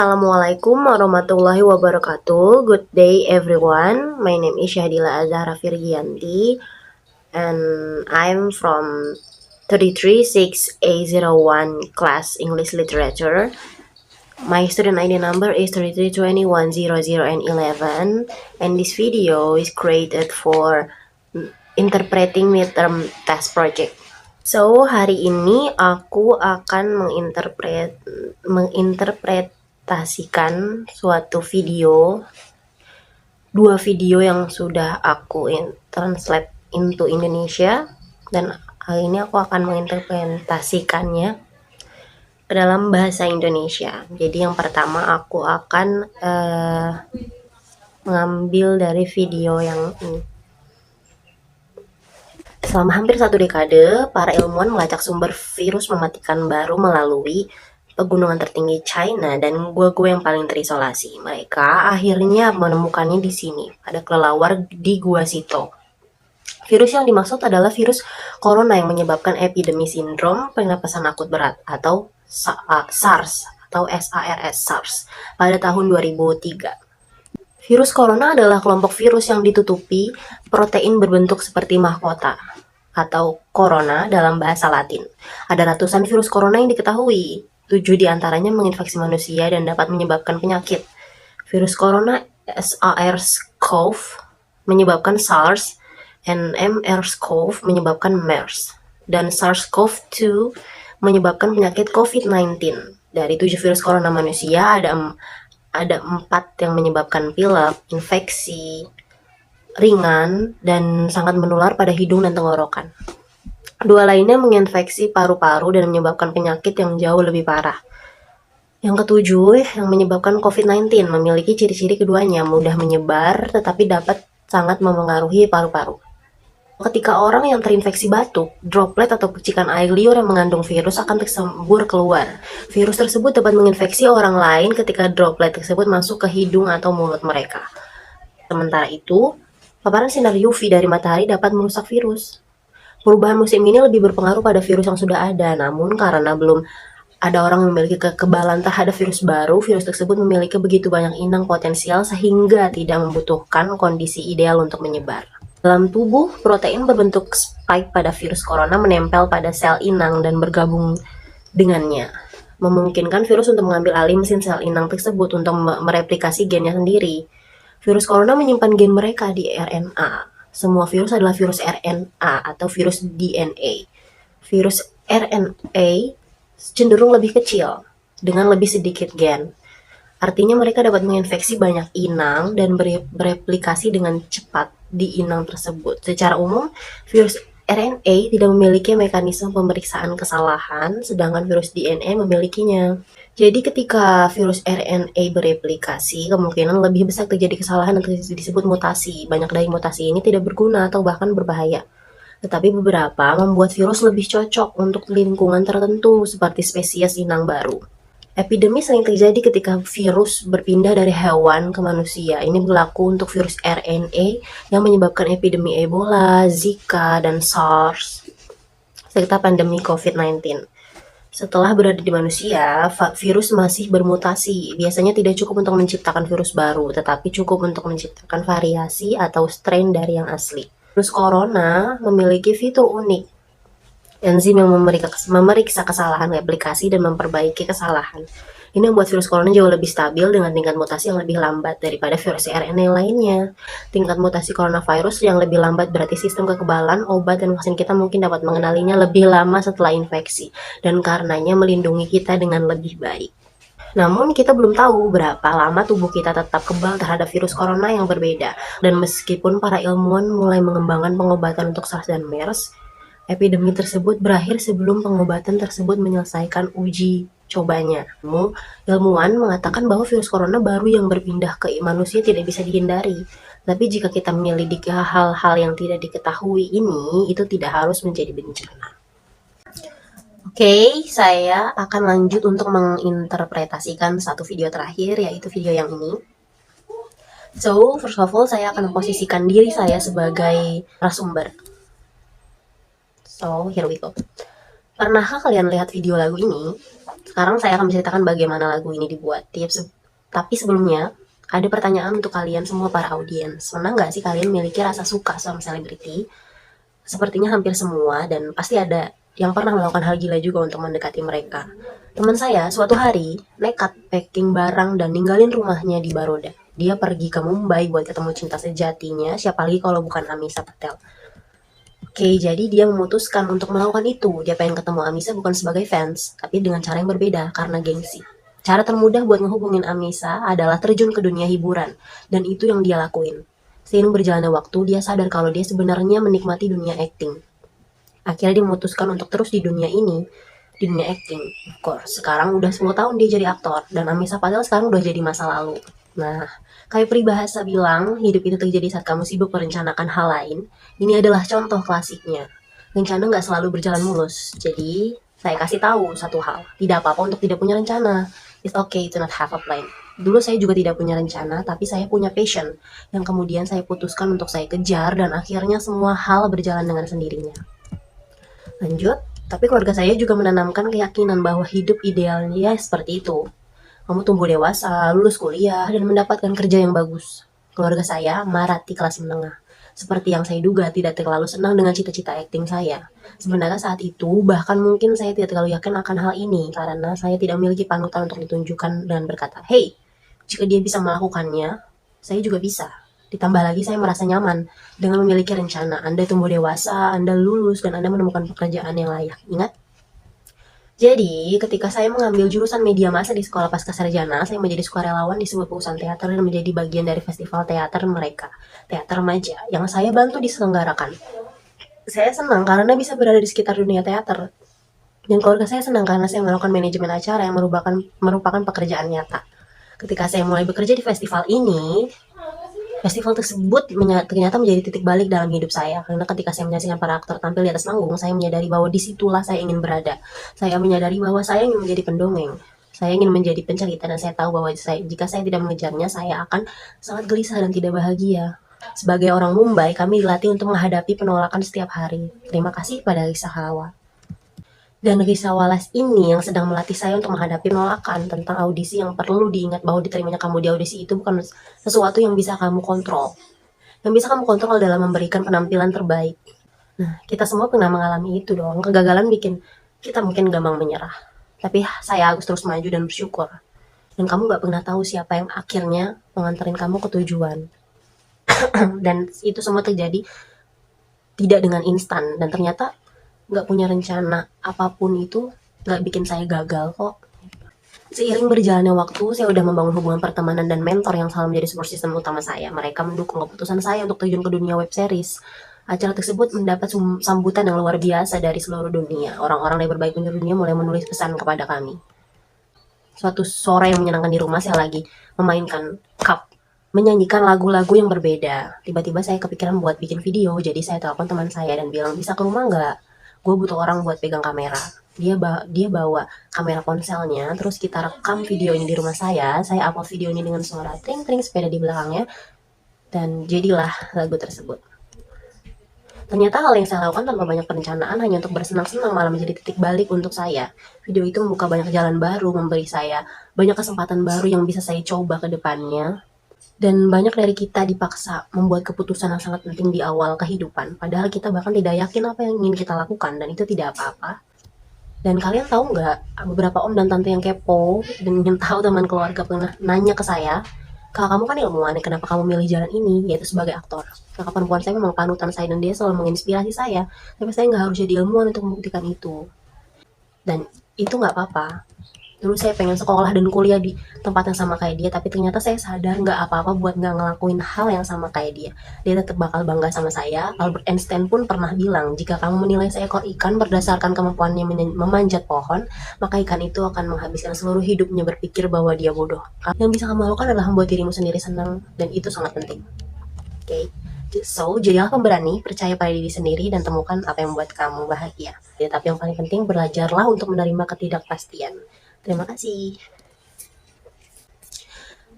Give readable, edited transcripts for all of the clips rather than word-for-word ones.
Assalamualaikum warahmatullahi wabarakatuh. Good day everyone. My name is Syahdila Azhara Firgianti and I'm from 336A01 class English Literature. My student ID number is 332100 and 11 and this video is created for interpreting midterm test project. So, hari ini aku akan menginterpretasikan suatu video, dua video yang sudah aku translate into Indonesia, dan hari ini aku akan menginterpretasikannya ke dalam bahasa Indonesia. Jadi yang pertama aku akan mengambil dari video yang ini. Selama hampir 1 dekade, para ilmuwan melacak sumber virus mematikan baru melalui pegunungan tertinggi China dan gua-gua yang paling terisolasi. Mereka akhirnya menemukannya di sini, pada kelelawar di Gua Sito. Virus yang dimaksud adalah virus corona yang menyebabkan epidemi sindrom pernapasan akut berat atau SARS atau SARS pada tahun 2003. Virus corona adalah kelompok virus yang ditutupi protein berbentuk seperti mahkota atau corona dalam bahasa Latin. Ada ratusan virus corona yang diketahui. 7 diantaranya menginfeksi manusia dan dapat menyebabkan penyakit. Virus corona SARS-CoV menyebabkan SARS, and MERS-CoV menyebabkan MERS, dan SARS-CoV-2 menyebabkan penyakit COVID-19. Dari 7 virus corona manusia, ada 4 yang menyebabkan pilek, infeksi ringan, dan sangat menular pada hidung dan tenggorokan. 2 lainnya menginfeksi paru-paru dan menyebabkan penyakit yang jauh lebih parah. Yang ketujuh, yang menyebabkan COVID-19, memiliki ciri-ciri keduanya, mudah menyebar tetapi dapat sangat memengaruhi paru-paru. Ketika orang yang terinfeksi batuk, droplet atau percikan air liur yang mengandung virus akan tersembur keluar. Virus tersebut dapat menginfeksi orang lain ketika droplet tersebut masuk ke hidung atau mulut mereka. Sementara itu, paparan sinar UV dari matahari dapat merusak virus. Perubahan musim ini lebih berpengaruh pada virus yang sudah ada, namun karena belum ada orang yang memiliki kekebalan terhadap virus baru, virus tersebut memiliki begitu banyak inang potensial sehingga tidak membutuhkan kondisi ideal untuk menyebar. Dalam tubuh, protein berbentuk spike pada virus corona menempel pada sel inang dan bergabung dengannya, memungkinkan virus untuk mengambil alih mesin sel inang tersebut untuk mereplikasi gennya sendiri. Virus corona menyimpan gen mereka di RNA. Semua virus adalah virus RNA atau virus DNA. Virus RNA cenderung lebih kecil, dengan lebih sedikit gen. Artinya mereka dapat menginfeksi banyak inang dan bereplikasi dengan cepat di inang tersebut. Secara umum, virus RNA tidak memiliki mekanisme pemeriksaan kesalahan, sedangkan virus DNA memilikinya. Jadi ketika virus RNA bereplikasi, kemungkinan lebih besar terjadi kesalahan yang disebut mutasi. Banyak dari mutasi ini tidak berguna atau bahkan berbahaya. Tetapi beberapa membuat virus lebih cocok untuk lingkungan tertentu, seperti spesies inang baru. Epidemi sering terjadi ketika virus berpindah dari hewan ke manusia. Ini berlaku untuk virus RNA yang menyebabkan epidemi Ebola, Zika, dan SARS, serta pandemi COVID-19. Setelah berada di manusia, virus masih bermutasi. Biasanya tidak cukup untuk menciptakan virus baru, tetapi cukup untuk menciptakan variasi atau strain dari yang asli. Virus corona memiliki fitur unik. Enzim yang memeriksa kesalahan replikasi dan memperbaiki kesalahan. Ini membuat virus corona jauh lebih stabil dengan tingkat mutasi yang lebih lambat daripada virus RNA lainnya. Tingkat mutasi coronavirus yang lebih lambat berarti sistem kekebalan, obat, dan vaksin kita mungkin dapat mengenalinya lebih lama setelah infeksi, dan karenanya melindungi kita dengan lebih baik. Namun kita belum tahu berapa lama tubuh kita tetap kebal terhadap virus corona yang berbeda. Dan meskipun para ilmuwan mulai mengembangkan pengobatan untuk SARS dan MERS, epidemi tersebut berakhir sebelum pengobatan tersebut menyelesaikan uji cobanya. Ilmuwan mengatakan bahwa virus corona baru yang berpindah ke manusia tidak bisa dihindari. Tapi jika kita menyelidiki hal-hal yang tidak diketahui ini, itu tidak harus menjadi bencana. Oke, saya akan lanjut untuk menginterpretasikan satu video terakhir, yaitu video yang ini. So, first of all, saya akan memposisikan diri saya sebagai narasumber. So, here we go. Pernahkah kalian lihat video lagu ini? Sekarang saya akan menceritakan bagaimana lagu ini dibuat. Tapi sebelumnya, ada pertanyaan untuk kalian semua para audiens. Pernah nggak sih kalian memiliki rasa suka sama selebriti? Sepertinya hampir semua, dan pasti ada yang pernah melakukan hal gila juga untuk mendekati mereka. Teman saya suatu hari nekat packing barang dan ninggalin rumahnya di Baroda. Dia pergi ke Mumbai buat ketemu cinta sejatinya, siapa lagi kalau bukan Amisa Patel. Oke, jadi dia memutuskan untuk melakukan itu. Dia pengen ketemu Amisa bukan sebagai fans, tapi dengan cara yang berbeda karena gengsi. Cara termudah buat ngehubungin Amisa adalah terjun ke dunia hiburan, dan itu yang dia lakuin. Seiring berjalannya waktu, dia sadar kalau dia sebenarnya menikmati dunia acting. Akhirnya dia memutuskan untuk terus di dunia ini, di dunia acting. Of course, sekarang udah 10 tahun dia jadi aktor, dan Amisa padahal sekarang udah jadi masa lalu. Nah, kayak peribahasa bilang, hidup itu terjadi saat kamu sibuk merencanakan hal lain. Ini adalah contoh klasiknya. Rencana nggak selalu berjalan mulus. Jadi, saya kasih tahu satu hal. Tidak apa-apa untuk tidak punya rencana. It's okay to not have a plan. Dulu saya juga tidak punya rencana, tapi saya punya passion. Yang kemudian saya putuskan untuk saya kejar, dan akhirnya semua hal berjalan dengan sendirinya. Lanjut, tapi keluarga saya juga menanamkan keyakinan bahwa hidup idealnya seperti itu. Kamu tumbuh dewasa, lulus kuliah, dan mendapatkan kerja yang bagus. Keluarga saya marati kelas menengah. Seperti yang saya duga, tidak terlalu senang dengan cita-cita akting saya. Sebenarnya saat itu, bahkan mungkin saya tidak terlalu yakin akan hal ini, karena saya tidak memiliki panutan untuk ditunjukkan dan berkata, "Hey, jika dia bisa melakukannya, saya juga bisa." Ditambah lagi saya merasa nyaman dengan memiliki rencana. Anda tumbuh dewasa, Anda lulus, dan Anda menemukan pekerjaan yang layak. Ingat? Jadi, ketika saya mengambil jurusan media massa di sekolah pascasarjana, saya menjadi sukarelawan di sebuah perusahaan teater dan menjadi bagian dari festival teater mereka, teater remaja, yang saya bantu diselenggarakan. Saya senang karena bisa berada di sekitar dunia teater. Dan keluarga saya senang karena saya melakukan manajemen acara yang merupakan pekerjaan nyata. Ketika saya mulai bekerja di festival ini, festival tersebut ternyata menjadi titik balik dalam hidup saya, karena ketika saya menyaksikan para aktor tampil di atas panggung, saya menyadari bahwa disitulah saya ingin berada. Saya menyadari bahwa saya ingin menjadi pendongeng. Saya ingin menjadi pencerita, dan saya tahu bahwa jika saya tidak mengejarnya, saya akan sangat gelisah dan tidak bahagia. Sebagai orang Mumbai, kami dilatih untuk menghadapi penolakan setiap hari. Terima kasih pada Risa Hawa. Dan Risa Walas ini yang sedang melatih saya untuk menghadapi penolakan tentang audisi, yang perlu diingat bahwa diterimanya kamu di audisi itu bukan sesuatu yang bisa kamu kontrol. Yang bisa kamu kontrol adalah memberikan penampilan terbaik. Nah, kita semua pernah mengalami itu dong. Kegagalan bikin kita mungkin gampang menyerah. Tapi saya harus terus maju dan bersyukur. Dan kamu gak pernah tahu siapa yang akhirnya mengantarin kamu ke tujuan. Dan itu semua terjadi tidak dengan instan. Dan ternyata gak punya rencana apapun itu gak bikin saya gagal kok. Seiring berjalannya waktu, saya udah membangun hubungan pertemanan dan mentor yang selalu menjadi support system utama saya. Mereka mendukung keputusan saya untuk terjun ke dunia web series. Acara tersebut mendapat sambutan yang luar biasa dari seluruh dunia. Orang-orang dari berbagai penjuru dunia mulai menulis pesan kepada kami. Suatu sore yang menyenangkan di rumah, saya lagi memainkan cup, menyanyikan lagu-lagu yang berbeda. Tiba-tiba saya kepikiran buat bikin video, jadi saya telepon teman saya dan bilang, "Bisa ke rumah nggak? Gue butuh orang buat pegang kamera." Dia bawa kamera ponselnya, terus kita rekam video ini di rumah saya upload video ini dengan suara tring-tring sepeda di belakangnya, dan jadilah lagu tersebut. Ternyata hal yang saya lakukan tanpa banyak perencanaan, hanya untuk bersenang-senang, malah menjadi titik balik untuk saya. Video itu membuka banyak jalan baru, memberi saya banyak kesempatan baru yang bisa saya coba ke depannya. Dan banyak dari kita dipaksa membuat keputusan yang sangat penting di awal kehidupan, padahal kita bahkan tidak yakin apa yang ingin kita lakukan, dan itu tidak apa-apa. Dan kalian tahu nggak, beberapa om dan tante yang kepo dan ingin tahu, teman keluarga pernah nanya ke saya, "Kak, kamu kan ilmuwan, kenapa kamu milih jalan ini?" Yaitu sebagai aktor. Kakak perempuan saya memang panutan saya, dan dia selalu menginspirasi saya. Tapi saya nggak harus jadi ilmuwan untuk membuktikan itu. Dan itu nggak apa-apa. Dulu saya pengen sekolah dan kuliah di tempat yang sama kayak dia, tapi ternyata saya sadar nggak apa-apa buat nggak ngelakuin hal yang sama kayak dia. Dia tetap bakal bangga sama saya. Albert Einstein pun pernah bilang, "Jika kamu menilai seekor ikan berdasarkan kemampuannya memanjat pohon, maka ikan itu akan menghabiskan seluruh hidupnya berpikir bahwa dia bodoh." Yang bisa kamu lakukan adalah membuat dirimu sendiri senang, dan itu sangat penting. Oke. So, jadilah pemberani, percaya pada diri sendiri, dan temukan apa yang membuat kamu bahagia. Tapi yang paling penting, belajarlah untuk menerima ketidakpastian. Terima kasih.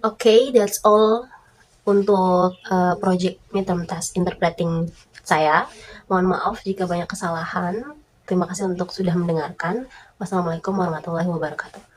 Oke, that's all untuk project midterm task interpreting saya. Mohon maaf jika banyak kesalahan. Terima kasih untuk sudah mendengarkan. Wassalamualaikum warahmatullahi wabarakatuh.